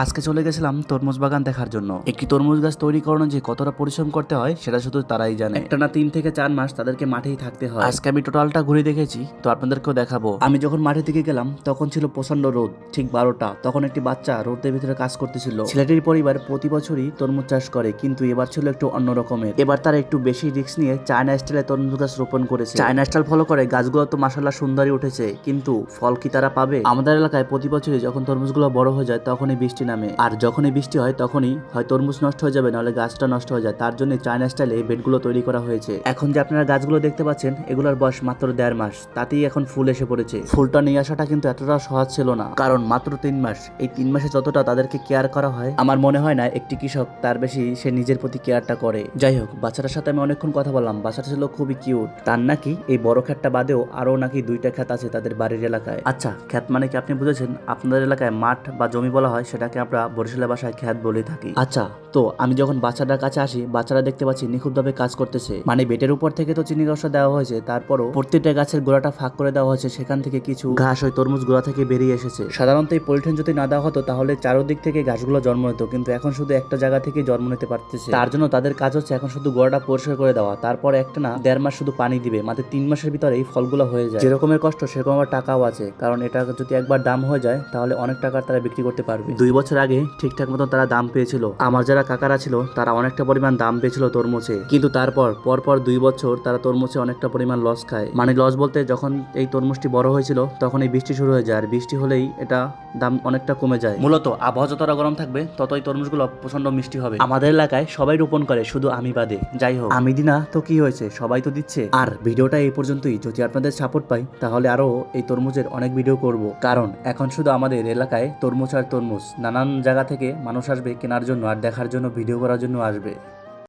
আজকে চলে গেছিলাম তরমুজ বাগান দেখার জন্য। একটি তরমুজ গাছ তৈরি করানো যে কতটা পরিশ্রম করতে হয় সেটা শুধু তারাই জানে। একটা না 3 থেকে 4 মাস তাদেরকে মাঠেই থাকতে হয়। আজকে আমি টোটালটা ঘুরে দেখেছি, তো আপনাদেরকেও দেখাবো। আমি যখন মাঠের দিকে গেলাম তখন ছিল প্রচন্ড রোদ, ঠিক 12টা। তখন একটি বাচ্চা রোদের ভিতরে কাজ করতেছিল। ছেলেটির পরিবার প্রতি বছরই তরমুজ চাষ করে, কিন্তু এবার ছিল একটু অন্য রকমের। এবার তারা একটু বেশি রিস্ক নিয়ে চায়না স্টাইলে তরমুজ গাছ রোপণ করেছে। চায়না স্টাইল ফলো করে গাছগুলো তো মাশাআল্লাহ সুন্দরই উঠেছে, কিন্তু ফল কি তারা পাবে? আমাদের এলাকায় প্রতি বছরই যখন তরমুজগুলো বড় হয়ে যায় তখনই বৃষ্টি নামে, আর যখনই বৃষ্টি হয় তখনই হয় তরমুজ নষ্ট হয়ে যাবে, নাহলে গাছটা নষ্ট হয়ে যায়। তার জন্য চায়না স্টাইলে এই বেডগুলো তৈরি করা হয়েছে। এখন যে আপনারা গাছগুলো দেখতে পাচ্ছেন, এগুলোর বয়স মাত্র 1.5 মাস, তাতেই এখন ফুল এসে পড়েছে। ফুলটা নিয়ে আসাটা কিন্তু এতটা সহজ ছিল না, কারণ মাত্র 3 মাস। এই 3 মাসে যতটা তাদেরকে কেয়ার করা হয়, আমার মনে হয় না একটি কৃষক তার বেশি সে নিজের প্রতি কেয়ারটা করে। যাই হোক, বাচ্চাটার সাথে আমি অনেকক্ষণ কথা বললাম। বাচ্চাটা ছিল খুবই কিউট। তার নাকি এই বড় ক্ষেতটা বাদেও আরো নাকি 2টা ক্ষেত আছে তাদের বাড়ির এলাকায়। আচ্ছা, ক্ষেত মানে কি আপনি বুঝেছেন? আপনাদের এলাকায় মাঠ বা জমি বলা হয়, সেটাকে আমরা বরিশালের ভাষায় ক্ষেত বলে থাকি। আচ্ছা, তো আমি যখন বাচ্চাটার কাছে আসি, বাচ্চারা দেখতে পাচ্ছি নিখুঁতভাবে কাজ করতেছে। মানে বেটের উপর থেকে তো চিনি রসটা দেওয়া হয়েছে, তারপরও প্রত্যেকটা গাছের গোড়াটা ফাঁক করে দেওয়া হয়েছে, সেখান থেকে কিছু ঘাস ওই তরমুজ গোড়া থেকে বেরিয়ে এসেছে। সাধারণত এই পলিথিন যদি না দেওয়া হতো তাহলে চারোদিক থেকে ঘাসগুলো জন্ম নিত, কিন্তু এখন শুধু একটা জায়গা থেকে জন্ম নিতে পারতেছে। তার জন্য তাদের কাজ হচ্ছে এখন শুধু গোড়াটা পরিষ্কার করে দেওয়া, তারপর একটা না 1.5 মাস শুধু পানি দিবে। মাত্র 3 মাসের ভিতরে এই ফলগুলো হয়ে যায়। যেরকমের কষ্ট সেরকম আবার টাকাও আছে, কারণ এটা যদি একবার দাম হয়ে যায় তাহলে অনেক টাকার তারা বিক্রি করতে পারবে। 2 বছর আগে ঠিকঠাক মতো তারা দাম পেয়েছিল। আমার যারা কাকারা ছিল তারা অনেকটা পরিমাণ দাম পেয়েছিল তরমুজে, কিন্তু তারপর পরপর 2 বছর তারা তরমুজে অনেকটা পরিমাণ লস খায়। মানে লস বলতে, যখন এই তরমুজটি বড় হয়েছিল তখন এই বৃষ্টি শুরু হয়ে যায়, আর বৃষ্টি হলেই এটা দাম অনেকটা কমে যায়। মূলত আবহাওয়া যতটা গরম থাকবে ততই তরমুজগুলো প্রচন্ড মিষ্টি হবে। আমাদের এলাকায় সবাই রোপণ করে, শুধু আমি বাদে। যাই হোক, আমি দিনা তো কি হয়েছে, সবাই তো দিচ্ছে। আর ভিডিওটা এই পর্যন্তই। যদি আপনাদের সাপোর্ট পাই তাহলে আরো এই তরমুজের অনেক ভিডিও করব, কারণ এখন শুধু আমাদের এলাকায় তরমুজ আর তরমুজ। নানান জায়গা থেকে মানুষ আসবে কেনার জন্য আর দেখার জন্য, ভিডিও করার জন্য আসবে।